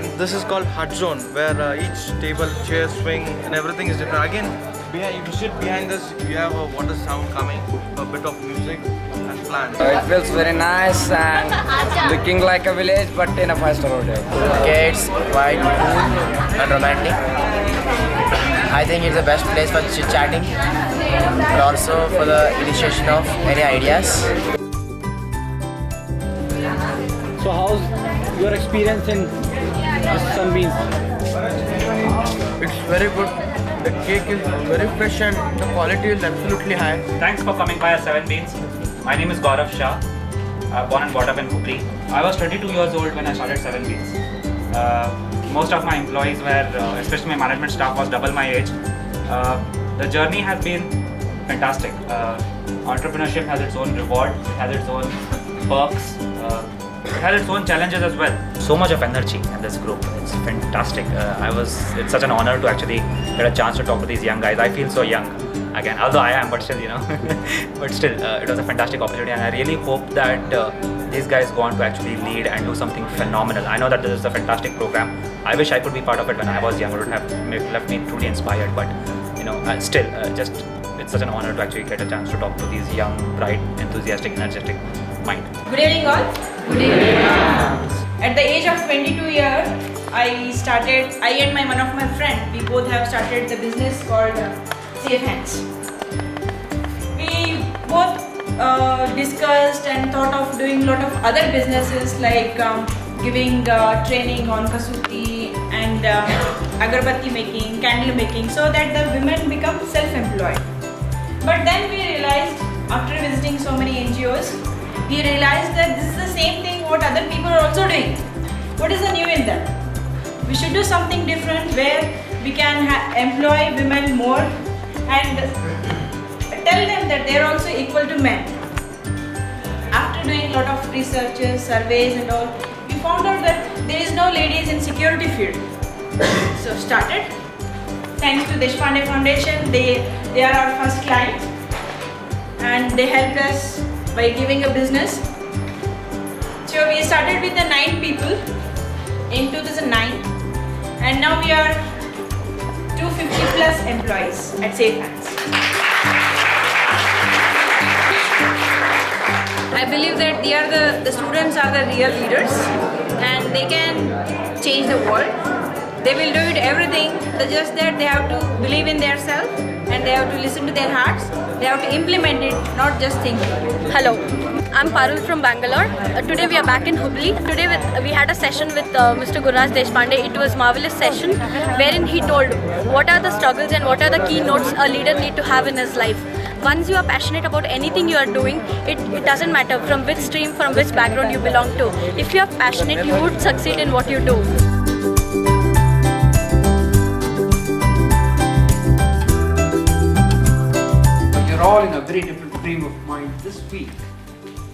and this is called hut zone, where each table, chair, swing and everything is different. Again, if you sit behind this, you have a water sound coming, a bit of music and plants. It feels very nice and looking like a village but in a 5-star hotel. Okay, it's quite cool and romantic. I think it's the best place for chit-chatting, but also for the initiation of any ideas. So how's your experience in Sunbeams? It's very good. The cake is very fresh and the quality is absolutely high. Thanks for coming by our 7 Beans. My name is Gururaj Shah. Born and brought up in Hubli. I was 22 years old when I started 7 Beans. Most of my employees were, especially my management staff, was double my age. The journey has been fantastic. Entrepreneurship has its own reward, it has its own perks, it has its own challenges as well. So much of energy in this group. It's fantastic. It's such an honor to actually get a chance to talk to these young guys. I feel so young again, although I am, but still, but still, it was a fantastic opportunity, and I really hope that these guys go on to actually lead and do something phenomenal. I know that this is a fantastic program. I wish I could be part of it when I was young. It would have left me truly inspired, but still, it's such an honor to actually get a chance to talk to these young, bright, enthusiastic, energetic mind. Good evening all. Good evening. At the age of 22 years, I and one of my friends, we both have started the business called Safe Hands. We both discussed and thought of doing a lot of other businesses like giving training on kasuti and agarbatti making, candle making, so that the women become self-employed. But then we realized, after visiting so many NGOs, we realized that this is the same thing what other people are also doing. What is the new in that? We should do something different where we can employ women more and tell them that they are also equal to men. After doing a lot of researches, surveys and all, we found out that there is no ladies in security field. So started. Thanks to Deshpande Foundation, they are our first client and they helped us by giving a business. So we started with the 9 people in 2009 and now we are 250 plus employees at Safe Hands. I believe that the students are the real leaders and they can change the world. They will do it everything, just that they have to believe in themselves and they have to listen to their hearts. They have to implement it, not just think. Hello, I'm Parul from Bangalore. Today we are back in Hubli. Today we had a session with Mr. Gururaj Deshpande. It was a marvelous session wherein he told what are the struggles and what are the keynotes a leader need to have in his life. Once you are passionate about anything you are doing, it doesn't matter from which stream, from which background you belong to. If you are passionate, you would succeed in what you do. All in a very different frame of mind this week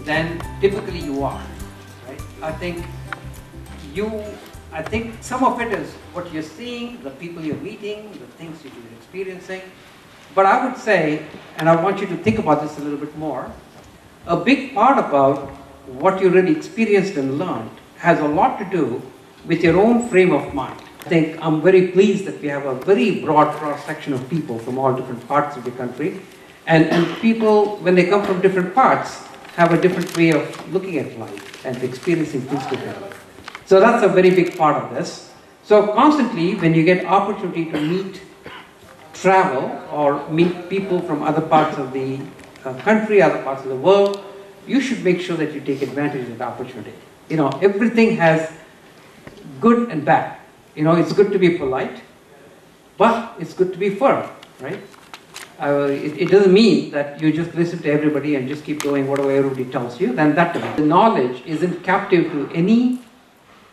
than typically you are, right? I think some of it is what you're seeing, the people you're meeting, the things you're experiencing. But I would say, and I want you to think about this a little bit more, a big part about what you really experienced and learned has a lot to do with your own frame of mind. I think I'm very pleased that we have a very broad cross-section of people from all different parts of the country. And people, when they come from different parts, have a different way of looking at life and experiencing things differently. So that's a very big part of this. So constantly, when you get opportunity to meet, travel, or meet people from other parts of the country, other parts of the world, you should make sure that you take advantage of the opportunity. Everything has good and bad. It's good to be polite, but it's good to be firm, right? It doesn't mean that you just listen to everybody and just keep doing whatever everybody tells you. Then the knowledge isn't captive to any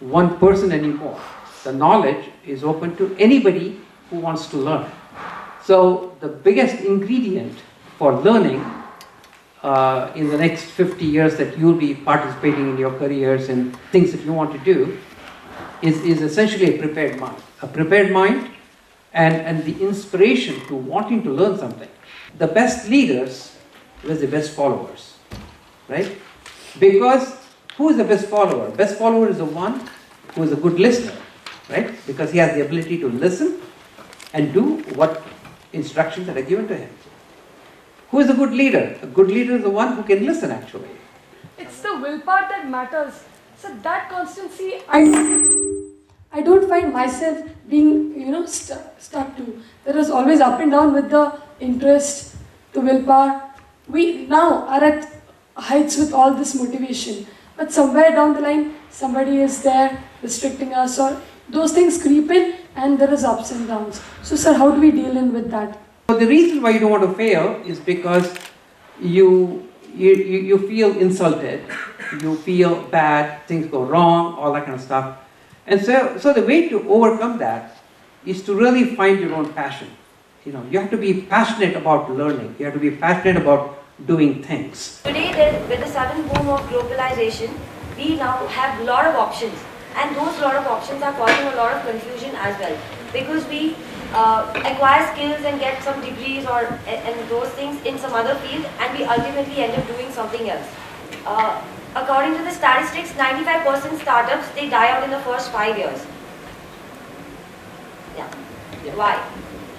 one person anymore. The knowledge is open to anybody who wants to learn. So the biggest ingredient for learning in the next 50 years that you'll be participating in your careers and things that you want to do is essentially a prepared mind. A prepared mind and the inspiration to wanting to learn something. The best leaders were the best followers, right? Because who is the best follower? Best follower is the one who is a good listener. right? Because he has the ability to listen and do what instructions that are given to him. Who is a good leader? A good leader is the one who can listen actually. It's the willpower that matters. So that constancy, I don't find myself being, stuck to. There is always up and down with the interest, the willpower. We now are at heights with all this motivation. But somewhere down the line, somebody is there restricting us, or those things creep in and there is ups and downs. So sir, how do we deal in with that? So the reason why you don't want to fail is because you feel insulted, you feel bad, things go wrong, all that kind of stuff. And so the way to overcome that is to really find your own passion. You have to be passionate about learning. You have to be passionate about doing things. Today, with the sudden boom of globalization, we now have a lot of options. And those lot of options are causing a lot of confusion as well. Because we acquire skills and get some degrees and those things in some other field, and we ultimately end up doing something else. According to the statistics, 95% startups, they die out in the first 5 years. Yeah. Why?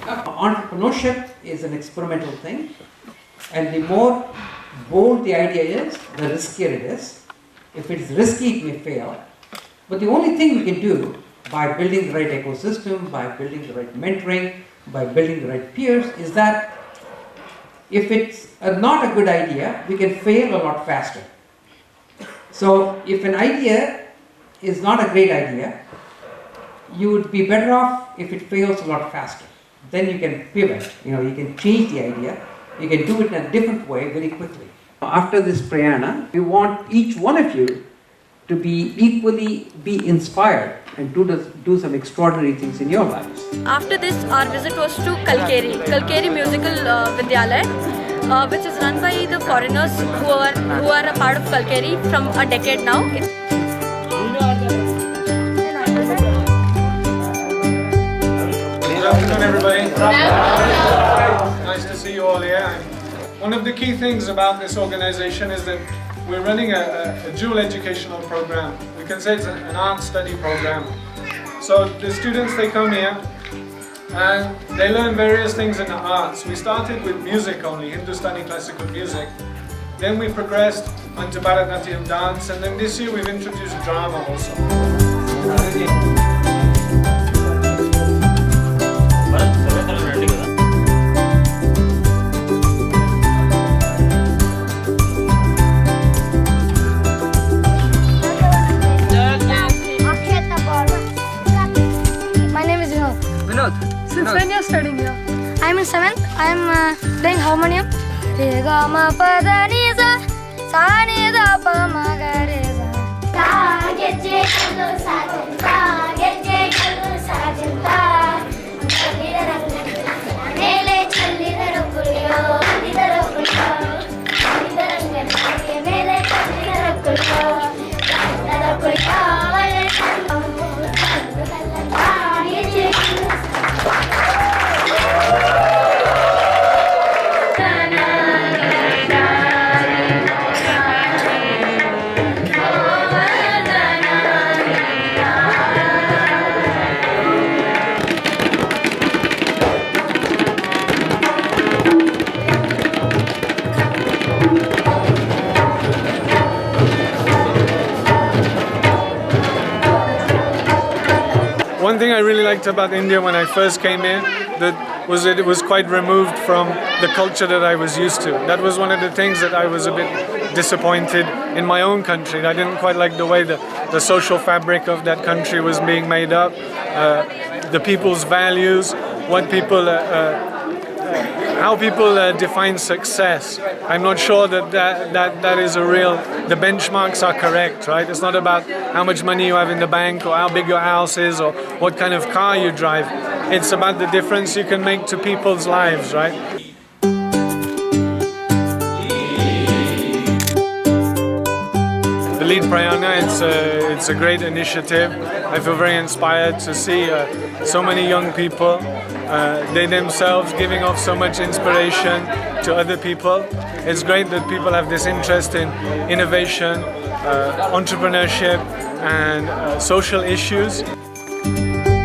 Entrepreneurship is an experimental thing, and the more bold the idea is, the riskier it is. If it's risky, it may fail. But the only thing we can do by building the right ecosystem, by building the right mentoring, by building the right peers, is that if it's not a good idea, we can fail a lot faster. So if an idea is not a great idea, you would be better off if it fails a lot faster. Then you can pivot, you can change the idea, you can do it in a different way very quickly. After this Prayana, we want each one of you to be inspired and do some extraordinary things in your lives. After this, our visit was to Kalkeri Musical Vibyalaya, which is run by the foreigners who are a part of Kalkeri from a decade now. Good afternoon, everybody. Nice to see you all here. One of the key things about this organization is that we're running a dual educational program. We can say it's an art study program. So the students, they come here and they learn various things in the arts. We started with music only, Hindustani classical music. Then we progressed onto Bharatanatyam dance, and then this year we've introduced drama also. Since when you're studying here? I'm in 7th. I'm playing harmonium. Re ga ma pa da ni za, sa ni da pa ma ga re za. Ta ge je kalu sajan ta, ge je kalu sajan ta. Challi da rang mele challi da rukulyo, challi da rukulyo. Challi da rang mele challi da rukulyo, challi da rukulyo. One thing I really liked about India when I first came here was that it was quite removed from the culture that I was used to. That was one of the things that I was a bit disappointed in my own country. I didn't quite like the way the social fabric of that country was being made up, the people's values, what people, how people define success. I'm not sure that is the benchmarks are correct, right? It's not about how much money you have in the bank or how big your house is or what kind of car you drive. It's about the difference you can make to people's lives, right? The Lead Prayana, it's a great initiative. I feel very inspired to see so many young people, they themselves giving off so much inspiration to other people. It's great that people have this interest in innovation, entrepreneurship and social issues. Bye.